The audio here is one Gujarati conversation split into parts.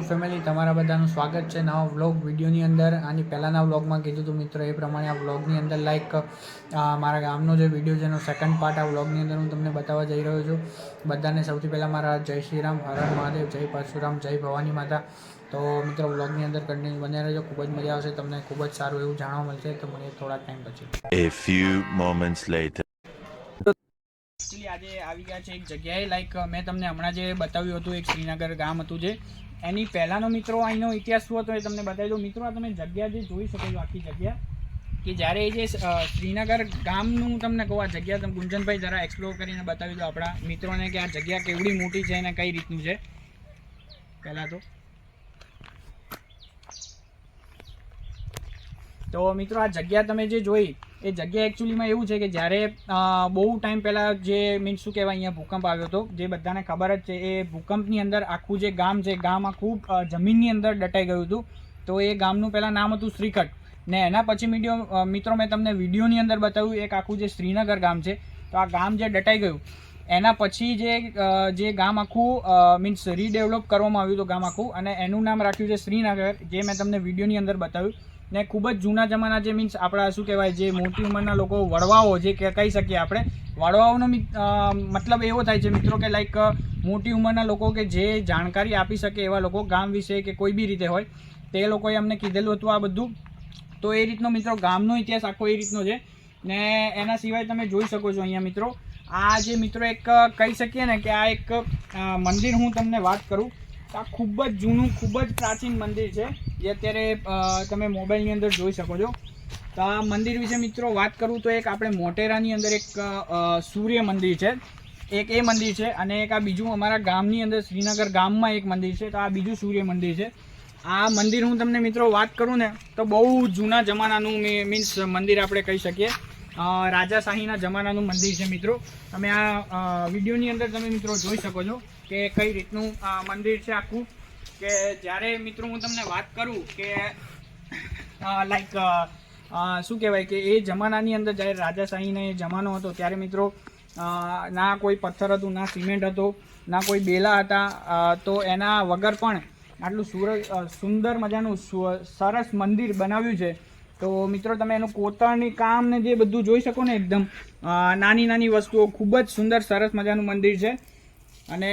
ફેમિલી, તમારા બધાનું સ્વાગત છે નવા વ્લોગ વિડીયોની અંદર. આની પહેલાંના વ્લોગમાં કીધું હતું મિત્રો એ પ્રમાણે આ વ્લોગની અંદર મારા ગામનો જે વિડીયો છે એનો સેકન્ડ પાર્ટ આ વ્લોગની અંદર હું તમને બતાવવા જઈ રહ્યો છું. બધાને સૌથી પહેલાં મારા જય શ્રી રામ, હર હર મહાદેવ, જય પરશુરામ, જય ભવાની માતા. તો મિત્રો વ્લોગની અંદર કન્ટિન્યુ બન્યા રહેજો, ખૂબ જ મજા આવશે, તમને ખૂબ જ સારું એવું જાણવા મળશે. તો મને થોડા ટાઈમ પછી A few moments later. આજે આવી ગયા છે એક જગ્યાએ મેં તમને હમણાં જે બતાવ્યું હતું એક શ્રીનગર ગામ હતું જે એની પહેલાંનો મિત્રો અહીંનો ઇતિહાસ શું હતો એ તમને બતાવી દઉં. મિત્રો આ તમે જગ્યા જે જોઈ શકો છો આખી જગ્યા કે જ્યારે એ જે શ્રીનગર ગામનું હું તમને કહું આ જગ્યા તમે ગુંજનભાઈ જરા એક્સપ્લોર કરીને બતાવી દો આપણા મિત્રોને કે આ જગ્યા કેવડી મોટી છે અને કઈ રીતનું છે. પહેલાં તો મિત્રો આ જગ્યા તમે જે જોઈ એ જગ્યા એકચ્યુઅલીમાં એવું છે કે જ્યારે બહુ ટાઈમ પહેલાં જે મીન્સ શું કહેવાય અહીંયા ભૂકંપ આવ્યો હતો, જે બધાને ખબર જ છે. એ ભૂકંપની અંદર આખું જે ગામ છે, ગામ આખું જમીનની અંદર દટાઈ ગયું હતું. તો એ ગામનું પહેલાં નામ હતું શ્રીકટ ને એના પછી મિત્રો મેં તમને વિડીયોની અંદર બતાવ્યું એક આખું જે શ્રીનગર ગામ છે. તો આ ગામ જે દટાઈ ગયું એના પછી જે ગામ આખું મીન્સ રીડેવલપ કરવામાં આવ્યું હતું ગામ આખું, અને એનું નામ રાખ્યું છે શ્રીનગર, જે મેં તમને વિડીયોની અંદર બતાવ્યું. ને ખૂબ જ જૂના જમાના જે મીન્સ આપણા શું કહેવાય જે મોટી ઉંમરના લોકો વડવાઓ જે કહી શકીએ આપણે, વડવાઓનો મતલબ એવો થાય છે મિત્રો કે મોટી ઉંમરના લોકો કે જે જાણકારી આપી શકે એવા લોકો ગામ વિશે કે કોઈ બી રીતે હોય તે લોકોએ અમને કીધેલું હતું આ બધું. તો એ રીતનો મિત્રો ગામનો ઇતિહાસ આખો એ રીતનો છે. ને એના સિવાય તમે જોઈ શકો છો અહીંયા મિત્રો આ જે મિત્રો એક કહી શકીએ ને કે આ એક મંદિર હું તમને વાત કરું આ ખૂબ જ જૂનું ખૂબ જ પ્રાચીન મંદિર છે જે અત્યારે તમે મોબાઈલની અંદર જોઈ શકો છો. તો આ મંદિર વિશે મિત્રો વાત કરું તો એક આપણે મોટેરાની અંદર એક સૂર્ય મંદિર છે, એક એ મંદિર છે, અને એક આ બીજું અમારા ગામની અંદર શ્રીનગર ગામમાં એક મંદિર છે. તો આ બીજું સૂર્ય મંદિર છે. આ મંદિર હું તમને મિત્રો વાત કરું ને તો બહુ જૂના જમાનાનું મીન્સ મંદિર આપણે કહી શકીએ, રાજાશાહીના જમાનાનું મંદિર છે મિત્રો. તમે આ વિડીયોની અંદર તમે મિત્રો જોઈ શકો છો કે કઈ રીતનું મંદિર છે આખું. કે જ્યારે મિત્રો હું તમને વાત કરું કે શું કહેવાય કે એ જમાનાની અંદર જ્યારે રાજાશાહીનો એ જમાનો હતો ત્યારે મિત્રો ના કોઈ પથ્થર હતું, ના સિમેન્ટ હતો, ના કોઈ બેલા હતા. તો એના વગર પણ આટલું સુંદર મજાનું સરસ મંદિર બનાવ્યું છે. તો મિત્રો તમે એનું કોતરણી કામ ને જે બધું જોઈ શકો ને એકદમ નાની નાની વસ્તુઓ, ખૂબ જ સુંદર સરસ મજાનું મંદિર છે. અને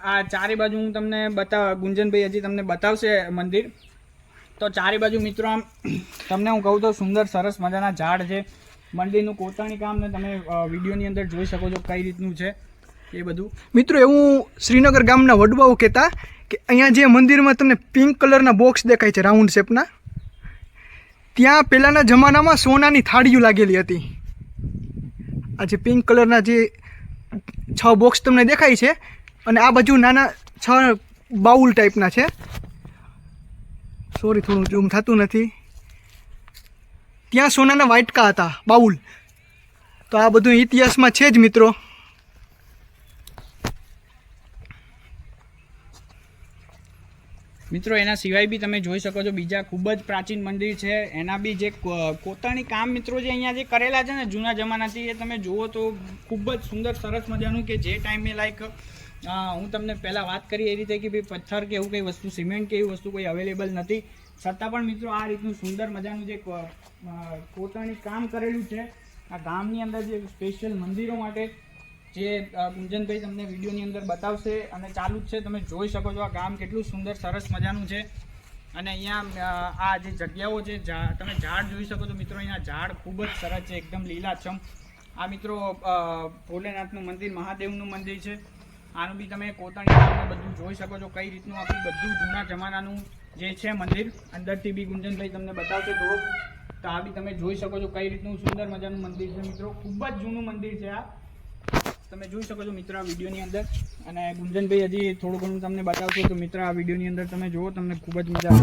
આ ચારે બાજુ હું તમને ગુંજનભાઈ હજી તમને બતાવશે મંદિર. તો ચારે બાજુ મિત્રો આમ તમને હું કહું તો સુંદર સરસ મજાના ઝાડ છે. મંદિરનું કોતરણી કામ ને તમે વિડીયોની અંદર જોઈ શકો છો કઈ રીતનું છે એ બધું. મિત્રો એવું શ્રીનગર ગામના વડવાઓ કહેતા કે અહીંયા જે મંદિરમાં તમને પિંક કલરના બોક્સ દેખાય છે રાઉન્ડ શેપના, ત્યાં પહેલાંના જમાનામાં સોનાની થાળીઓ લાગેલી હતી. આ જે પિંક કલરના જે 6 બોક્સ તમને દેખાય છે, અને આ બાજુ નાના 6 બાઉલ ટાઈપના છે. સોરી થોડું ઝૂમ થતું નથી. ત્યાં સોનાના વાટકા હતા, બાઉલ. તો આ બધું ઇતિહાસમાં છે જ મિત્રો. મિત્રો એના સિવાય બી તમે જોઈ શકો છો બીજા ખૂબ જ પ્રાચીન મંદિર છે. એના બી જે કોતરણી કામ મિત્રો જે અહીંયા જે કરેલા છે ને જૂના જમાનાથી, એ તમે જુઓ તો ખૂબ જ સુંદર સરસ મજાનું કે જે ટાઈમે હું તમને પહેલાં વાત કરી એ રીતે કે ભાઈ પથ્થર કે એવું કંઈ વસ્તુ, સિમેન્ટ કે એવી વસ્તુ કોઈ અવેલેબલ નથી, છતાં પણ મિત્રો આ રીતનું સુંદર મજાનું જે કોતરણી કામ કરેલું છે આ ગામની અંદર જે સ્પેશિયલ મંદિરો માટે, જે ગુંજનભાઈ તમને વિડીયોની અંદર બતાવશે અને ચાલુ જ છે. તમે જોઈ શકો છો આ ગામ કેટલું સુંદર સરસ મજાનું છે. અને અહીંયા આ જે જગ્યાઓ છે તમે ઝાડ જોઈ શકો છો મિત્રો. અહીંયા ઝાડ ખૂબ જ સરસ છે, એકદમ લીલાછમ. આ મિત્રો ભોલેનાથનું મંદિર, મહાદેવનું મંદિર છે. આનું બી તમે કોતરણી કામ બધું જોઈ શકો છો કઈ રીતનું આખું બધું જૂના જમાનાનું જે છે મંદિર. અંદરથી બી ગુંજનભાઈ તમને બતાવશે થોડુંક. તો આ બી તમે જોઈ શકો છો કઈ રીતનું સુંદર મજાનું મંદિર છે મિત્રો. ખૂબ જ જૂનું મંદિર છે આ, તમે જોઈ શકો છો મિત્રો આ વિડીયોની અંદર. અને ગુંજનભાઈ હજી થોડું ઘણું તમને બતાવશો તો મિત્રો આ વિડીયોની અંદર તમે જુઓ, તમને ખૂબ જ મજા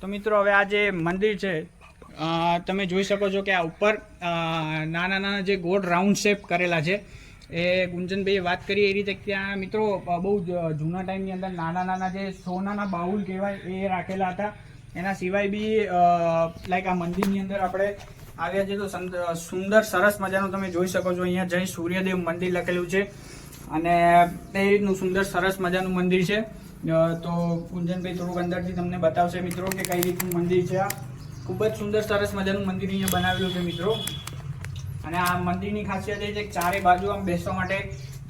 તો મિત્રો હવે આ જે મંદિર છે તમે જોઈ શકો છો કે આ ઉપર નાના નાના જે ગોળ રાઉન્ડ શેપ કરેલા છે. એ ગુંજનભાઈએ વાત કરી એ રીતે ત્યાં મિત્રો બહુ જૂના ટાઈમની અંદર નાના નાના જે સોનાના બાઉલ કહેવાય એ રાખેલા હતા. એના સિવાય બી લાઈક આ મંદિરની અંદર આપણે આવ્યા છે તો સુંદર સરસ મજાનું તમે જોઈ શકો છો. અહીંયા જય સૂર્યદેવ મંદિર લખેલું છે અને એ રીતનું સુંદર સરસ મજાનું મંદિર છે. તો ગુંજનભાઈ થોડુંક અંદરથી તમને બતાવશે મિત્રો કે કઈ રીતનું મંદિર છે. આ ખૂબ જ સુંદર સરસ મજાનું મંદિર અહીંયા બનાવેલું છે મિત્રો. અને આ મંદિરની ખાસિયત એ છે કે ચારે બાજુ આમ બેસવા માટે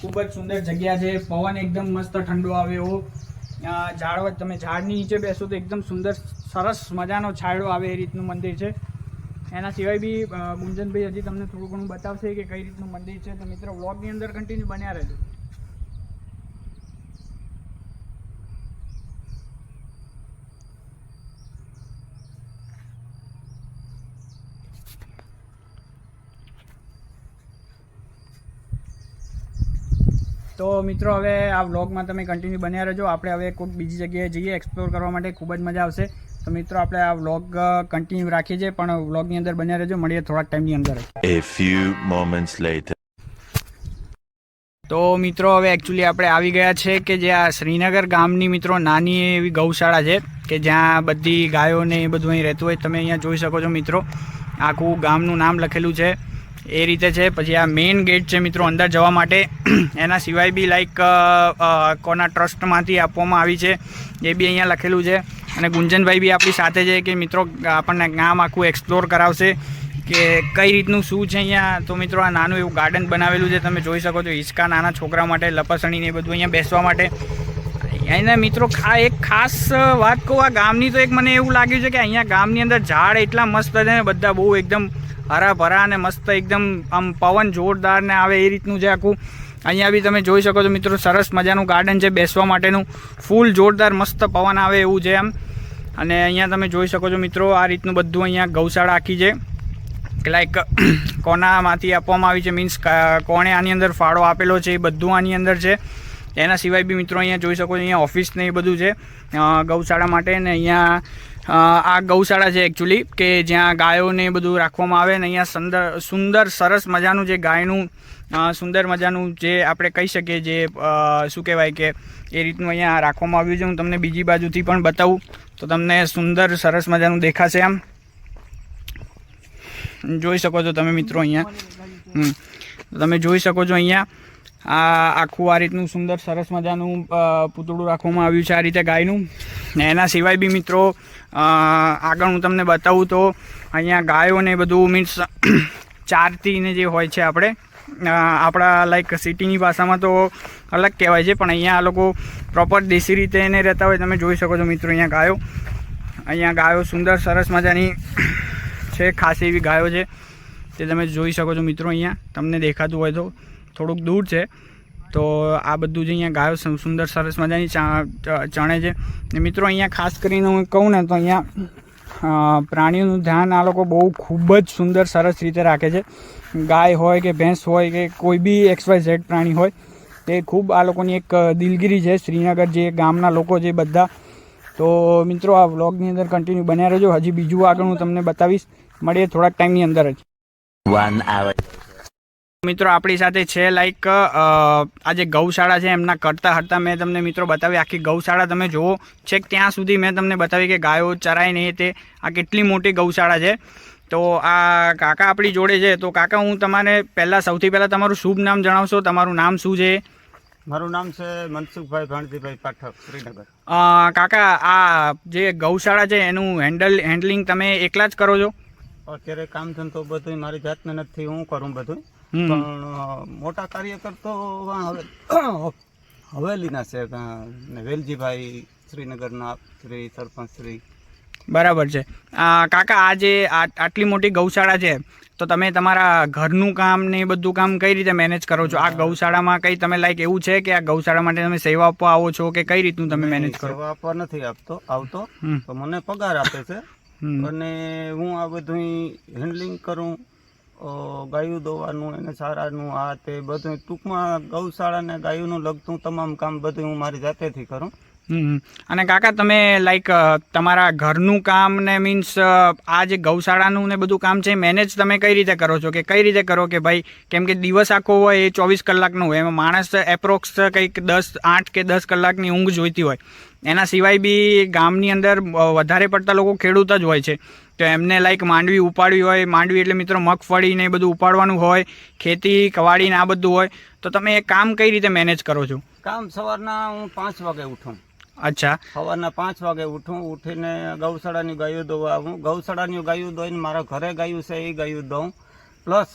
ખૂબ જ સુંદર જગ્યા છે. પવન એકદમ મસ્ત ઠંડો આવે એવો ઝાડ, તમે ઝાડની નીચે બેસો તો એકદમ સુંદર સરસ મજાનો છાંયડો આવે એ રીતનું મંદિર છે. એના સિવાય બી ગુંજનભાઈ હજી તમને થોડું ઘણું બતાવશે કે કઈ રીતનું મંદિર છે. તો મિત્રો વ્લોગની અંદર કન્ટિન્યુ બન્યા રહેજો. તો મિત્રો હવે આ વ્લોગમાં તમે કન્ટિન્યુ બન્યા રહેજો. આપણે હવે કોઈક બીજી જગ્યાએ જઈએ એક્સપ્લોર કરવા માટે, ખૂબ જ મજા આવશે. તો મિત્રો આપણે આ વ્લોગ કન્ટિન્યુ રાખીએ છીએ, પણ વ્લોગની અંદર બન્યા રહેજો. મળીએ થોડાક ટાઈમની અંદર. A few moments later. તો મિત્રો હવે એકચ્યુઅલી આપણે આવી ગયા છે કે જે આ શ્રીનગર ગામની મિત્રો નાની એવી ગૌશાળા છે કે જ્યાં બધી ગાયોને એ બધું અહીં રહેતું હોય. તમે અહીંયા જોઈ શકો છો મિત્રો, આખું ગામનું નામ લખેલું છે એ રીતે છે. પછી આ મેઇન ગેટ છે મિત્રો અંદર જવા માટે. એના સિવાય બી લાઈક કોના ટ્રસ્ટમાંથી આપવામાં આવી છે એ બી અહીંયા લખેલું છે. અને ગુંજનભાઈ બી આપણી સાથે છે કે મિત્રો આપણને ગામ આખું એક્સપ્લોર કરાવશે કે કઈ રીતનું શું છે અહીંયા. તો મિત્રો આ નાનું એવું ગાર્ડન બનાવેલું છે, તમે જોઈ શકો છો. હિંચકા નાના છોકરા માટે, લપસણીને એ બધું અહીંયા બેસવા માટે. અહીંના મિત્રો એક ખાસ વાત કહું આ ગામની, તો એક મને એવું લાગ્યું છે કે અહીંયા ગામની અંદર ઝાડ એટલા મસ્ત છે ને, બધા બહુ એકદમ હરા ભરા અને મસ્ત એકદમ આમ પવન જોરદાર ને આવે એ રીતનું છે આખું. અહીંયા બી તમે જોઈ શકો છો મિત્રો, સરસ મજાનું ગાર્ડન છે બેસવા માટેનું. ફૂલ જોરદાર મસ્ત પવન આવે એવું છે આમ. અને અહીંયા તમે જોઈ શકો છો મિત્રો, આ રીતનું બધું અહીંયા ગૌશાળા આખી છે કે લાઈક કોનામાંથી આપવામાં આવી છે, મીન્સ કોણે આની અંદર ફાળો આપેલો છે એ બધું આની અંદર છે. એના સિવાય બી મિત્રો અહીંયા જોઈ શકો છો, અહીંયા ઓફિસ ને એ બધું છે ગૌશાળા માટે. ને અહીંયા આ ગૌશાળા છે એકચ્યુઅલી કે જ્યાં ગાયોને બધું રાખવામાં આવે. ને અહીંયા સુંદર સરસ મજાનું જે ગાયનું સુંદર મજાનું જે આપણે કહી શકીએ જે શું કહેવાય કે એ રીતનું અહીંયા રાખવામાં આવ્યું છે. હું તમને બીજી બાજુથી પણ બતાવું તો તમને સુંદર સરસ મજાનું દેખાશે. આમ જોઈ શકો છો તમે મિત્રો અહીંયા. તમે જોઈ શકો છો અહીંયા આ આખું આ રીતનું સુંદર સરસ મજાનું પૂતળું રાખવામાં આવ્યું છે આ રીતે ગાયનું. ને એના સિવાય બી મિત્રો આગળ હું તમને બતાવું તો અહીંયા ગાયોને બધું મીન્સ ચારતીને જે હોય છે આપણે આપણા લાઈક સિટીની ભાષામાં તો અલગ કહેવાય છે, પણ અહીંયા આ લોકો પ્રોપર દેશી રીતે એને રહેતા હોય. તમે જોઈ શકો છો મિત્રો અહીંયા ગાયો સુંદર સરસ મજાની છે, ખાસ એવી ગાયો છે તે તમે જોઈ શકો છો મિત્રો. અહીંયા તમને દેખાતું હોય તો થોડુંક દૂર છે. તો આ બધું જ અહીંયા ગાયો સુંદર સરસ મજાની ચણે છે. ને મિત્રો અહીંયા ખાસ કરીને હું કહું ને તો અહીંયા પ્રાણીઓનું ધ્યાન આ લોકો બહુ ખૂબ જ સુંદર સરસ રીતે રાખે છે. ગાય હોય કે ભેંસ હોય કે કોઈ બી XYZ પ્રાણી હોય, તે ખૂબ આ લોકોની એક દિલગીરી છે. શ્રીનગર જે ગામના લોકો છે બધા. તો મિત્રો આ વ્લોગની અંદર કન્ટિન્યુ બન્યા રહેજો. હજી બીજું આગળ હું તમને બતાવીશ. મળીએ થોડાક ટાઈમની અંદર જ. 1 hour. મિત્રો આપણી સાથે છે લાઈક આ જે ગૌશાળા છે એમના કરતા હરતા મેં તમને મિત્રો બતાવી. આખી ગૌશાળા તમે જુઓ છેક ત્યાં સુધી મેં તમને બતાવી કે ગાયો ચરાય નહીં તે આ કેટલી મોટી ગૌશાળા છે. તો આ કાકા આપણી જોડે છે. તો કાકા હું તમારે સૌથી પહેલાં તમારું શુભ નામ જણાવશો. તમારું નામ શું છે? મારું નામ છે મનસુખભાઈ ભાણજીભાઈ પાઠક, શ્રીનગર. કાકા આ જે ગૌશાળા છે એનું હેન્ડલિંગ તમે એકલા જ કરો છો? અત્યારે કામ ધંધો બધું મારી જાતને નથી, હું કરું બધું. પણ મોટા કાર્યકર તો હવેલીના છે વેલજીભાઈ, શ્રીનગરના શ્રી સરપંચ શ્રી. બરાબર છે. કાકા આ જે આટલી મોટી ગૌશાળા છે તો તમે તમારા ઘરનું કામ ને એ બધું કામ કઈ રીતે મેનેજ કરો છો? આ ગૌશાળામાં કઈ તમે લાઈક એવું છે કે આ ગૌશાળા માટે તમે સેવા આપવા આવો છો કે કઈ રીતનું તમે મેનેજ કરો? સેવા આપવા નથી આવતો તો મને પગાર આપે છે અને હું આ બધું હેન્ડલિંગ કરું, ગાયું દોવાનું એને સારાનું આ તે બધું ટૂંકમાં ગૌશાળા ને ગાયોનું લગતું તમામ કામ બધું હું મારી જાતેથી કરું. અને કાકા તમે લાઈક તમારા ઘરનું કામ ને મીન્સ આ જે ગૌશાળાનું ને બધું કામ છે મેનેજ તમે કઈ રીતે કરો છો, કે કઈ રીતે કરો કે ભાઈ, કેમ કે દિવસ આખો હોય એ 24 કલાકનો હોય, એમાં માણસ એપ્રોક્સ કંઈક 8 કે 10 કલાકની ઊંઘ જોઈતી હોય, એના સિવાય બી ગામની અંદર વધારે પડતા લોકો ખેડૂત જ હોય છે, તો એમને લાઈક માંડવી ઉપાડવી હોય, માંડવી એટલે મિત્રો મગફળી ને એ બધું ઉપાડવાનું હોય, ખેતી કવાડી ને આ બધું હોય, તો તમે એ કામ કઈ રીતે મેનેજ કરો છો? કામ સવારના હું 5 વાગે ઉઠું. અચ્છા. સવારના 5 વાગે ઉઠીને ગૌશાળાની ગાયો દોવા આવું. ગૌશાળાની ગાયો દોઈને મારા ઘરે ગાયું છે એ ગાયું દઉં, પ્લસ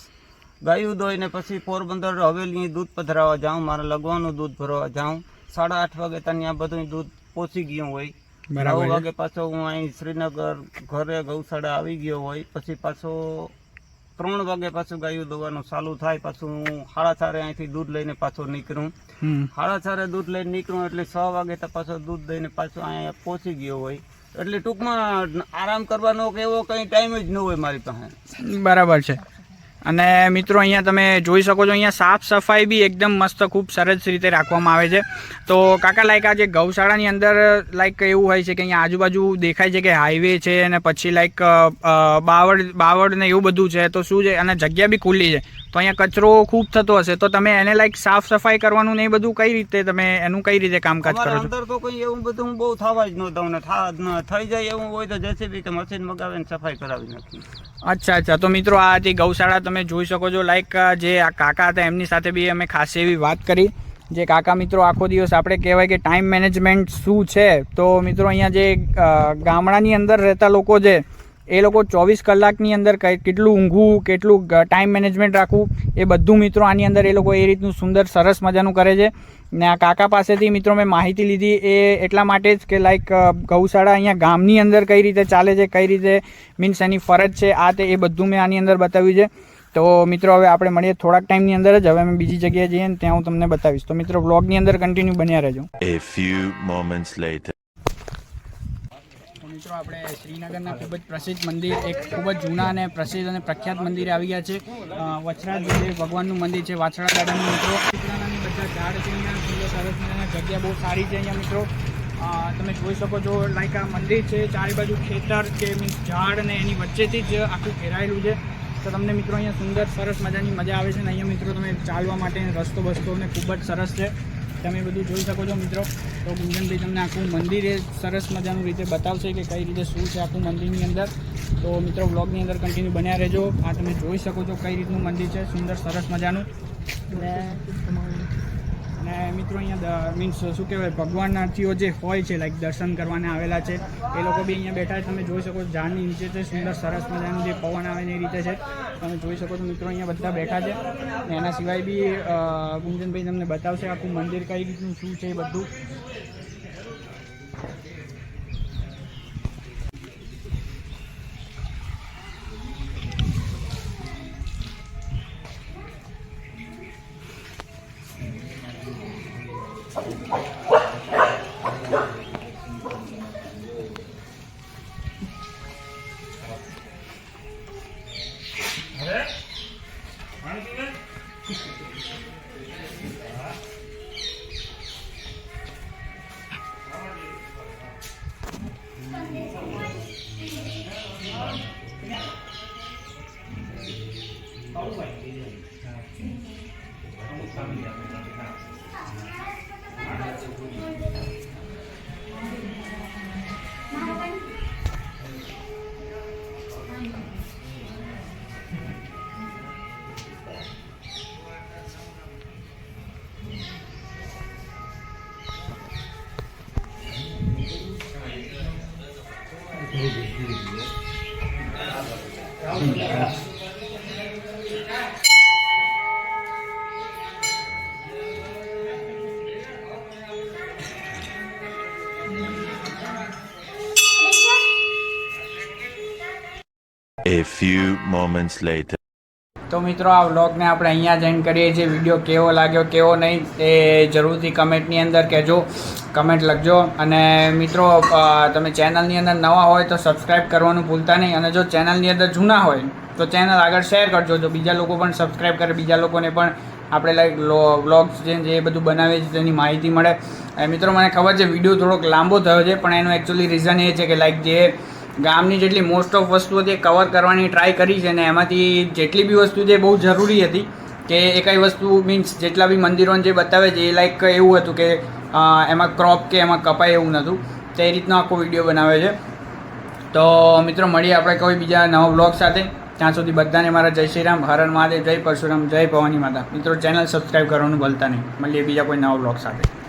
ગાયું દોઈને પછી પોરબંદર હવેલી દૂધ પધરાવા જાઉં, મારે લગવાનું દૂધ ભરવા જાઉં. 8:30 વાગે ત્યાં બધું દૂધ પહોંચી ગયું હોય. 9 વાગે પાછો હું અહીં શ્રીનગર ઘરે ગૌશાળા આવી ગયો હોય. પછી પાછો 3 વાગે પાછું ગાયું દોવાનું ચાલુ થાય. પાછું હું 4:30 અહીંથી દૂધ લઈને પાછો નીકળું. 4:30 દૂધ લઈને નીકળું એટલે 6 વાગે તો પાછો દૂધ દઈને પાછો અહીંયા પહોંચી ગયો હોય. એટલે ટૂંકમાં આરામ કરવાનો કે એવો કંઈ ટાઈમ જ ન હોય મારી પાસે. બરાબર છે. અને મિત્રો અહીંયા તમે જોઈ શકો છો, અહીંયા સાફ સફાઈ બી એકદમ મસ્ત ખૂબ સરસ રીતે રાખવામાં આવે છે. તો કાકા લાઈક આ જે ગૌશાળાની અંદર લાઈક એવું હોય છે કે અહીંયા આજુબાજુ દેખાય છે કે હાઈવે છે અને પછી લાઈક બાવળ ને એવું બધું છે, તો શું છે, અને જગ્યા બી ખુલ્લી છે, તો અહીંયા કચરો ખૂબ થતો હશે, તો તમે એને લાઈક સાફ સફાઈ કરવાનું ને એ બધું કઈ રીતે તમે એનું કઈ રીતે કામકાજ કરો છો? અંદર તો કંઈ એવું બધું હું બહુ થવા જ ન દઉં ને થઈ જાય એવું હોય તો જેસીબી કે મશીન મગાવીને સફાઈ કરાવી નાખી. અચ્છા. તો મિત્રો આ જે ગૌશાળા તમે જોઈ શકો છો, લાઈક જે આ કાકા હતા એમની સાથે બી અમે ખાસ એવી વાત કરી. જે કાકા મિત્રો આખો દિવસ આપણે કહેવાય કે ટાઈમ મેનેજમેન્ટ શું છે, તો મિત્રો અહીંયા જે ગામડાની અંદર રહેતા લોકો છે એ લોકો 24 કલાકની અંદર કેટલું ઊંઘવું, કેટલું ટાઈમ મેનેજમેન્ટ રાખવું, એ બધું મિત્રો આની અંદર એ લોકો એ રીતનું સુંદર સરસ મજાનું કરે છે. ને આ કાકા પાસેથી મિત્રો મેં માહિતી લીધી એ એટલા માટે જ કે લાઈક ગૌશાળા અહીંયા ગામની અંદર કઈ રીતે ચાલે છે, કઈ રીતે મીન્સ એની ફરજ છે, આ તે એ બધું મેં આની અંદર બતાવ્યું છે. તો મિત્રો હવે આપણે મળીએ થોડાક ટાઈમની અંદર જ. હવે અમે બીજી જગ્યાએ જઈએ ને ત્યાં હું તમને બતાવીશ. તો મિત્રો વ્લોગની અંદર કન્ટિન્યુ બન્યા રહેજો. A few moments later. મિત્રો આપણે શ્રીનગરના ખૂબ જ પ્રસિદ્ધ મંદિર, એક ખૂબ જ જૂના અને પ્રસિદ્ધ અને પ્રખ્યાત મંદિરે આવી ગયા છે. વછરાજ જે ભગવાનનું મંદિર છે, વાછડા દાદાનું. મિત્રો પીપળાની બધા ઝાડ છે અહીંયા, સુંદર સરસ મજાના, જગ્યા બહુ સારી છે અહીંયા મિત્રો. તમે જોઈ શકો છો લાઈક આ મંદિર છે, ચારે બાજુ ખેતર કે મીન્સ ઝાડ ને એની વચ્ચેથી જ આખું ઘેરાયેલું છે. તો તમને મિત્રો અહીંયા સુંદર સરસ મજાની મજા આવે છે. ને અહીંયા મિત્રો તમે ચાલવા માટે રસ્તો બસ્તો ને ખૂબ જ સરસ છે, તમે બધું જોઈ શકો છો મિત્રો. તો ગુંજનભાઈ તમને આખું મંદિર એ સરસ મજાનું રીતે બતાવશે કે કઈ રીતે શું છે આખું મંદિરની અંદર. તો મિત્રો વ્લોગની અંદર કન્ટિન્યુ બન્યા રહેજો. આ તમે જોઈ શકો છો કઈ રીતનું મંદિર છે, સુંદર સરસ મજાનું. અને મિત્રો અહીંયા મીન્સ શું કહેવાય, ભગવાનનાથીઓ જે હોય છે લાઈક દર્શન કરવાને આવેલા છે એ લોકો બી અહીંયા બેઠા છે. તમે જોઈ શકો છો ઝાડની નીચે છે, સુંદર સરસ મજાનું જે પવન આવે ને એ રીતે છે. તમે જોઈ શકો છો મિત્રો અહીંયા બધા બેઠા છે. અને એના સિવાય બી ગુંજનભાઈ તમને બતાવશે આખું મંદિર કઈ રીતનું શું છે એ બધું. A few moments later. તો મિત્રો આ વ્લોગને આપણે અહીંયા જ એન્ડ કરીએ છીએ. વિડીયો કેવો લાગ્યો કેવો નહીં એ જરૂરથી કમેન્ટની અંદર કહેજો, કમેન્ટ લખજો. અને મિત્રો તમે ચેનલની અંદર નવા હોય તો સબસ્ક્રાઈબ કરવાનું ભૂલતા નહીં. અને જો ચેનલની અંદર જૂના હોય તો ચેનલ આગળ શેર કરજો, જો બીજા લોકો પણ સબસ્ક્રાઈબ કરે, બીજા લોકોને પણ આપણે લાઈક વ્લોગ્સ જે એ બધું બનાવીએ છીએ તેની માહિતી મળે. મિત્રો મને ખબર છે વિડીયો થોડોક લાંબો થયો છે, પણ એનું એકચ્યુઅલી રીઝન એ છે કે લાઈક જે ગામની જેટલી મોસ્ટ ઓફ વસ્તુઓ હતી એ કવર કરવાની ટ્રાય કરી છે, ને એમાંથી જેટલી બી વસ્તુ છે બહુ જરૂરી હતી કે એ કઈ વસ્તુ મીન્સ જેટલા બી મંદિરોને જે બતાવે છે એ લાઈક એવું હતું કે એમાં ક્રોપ કે એમાં કપાય એવું નહોતું. તો એ રીતનો આખો વિડીયો બનાવે છે. તો મિત્રો મળીએ આપણે કોઈ બીજા નવા બ્લોગ સાથે. ત્યાં સુધી બધાને મારા જય શ્રી રામ, હર હર મહાદેવ, જય પરશુરામ, જય ભવાની માતા. મિત્રો ચેનલ સબસ્ક્રાઈબ કરવાનું ભૂલતા નહીં. મળીએ બીજા કોઈ નવા બ્લોગ સાથે.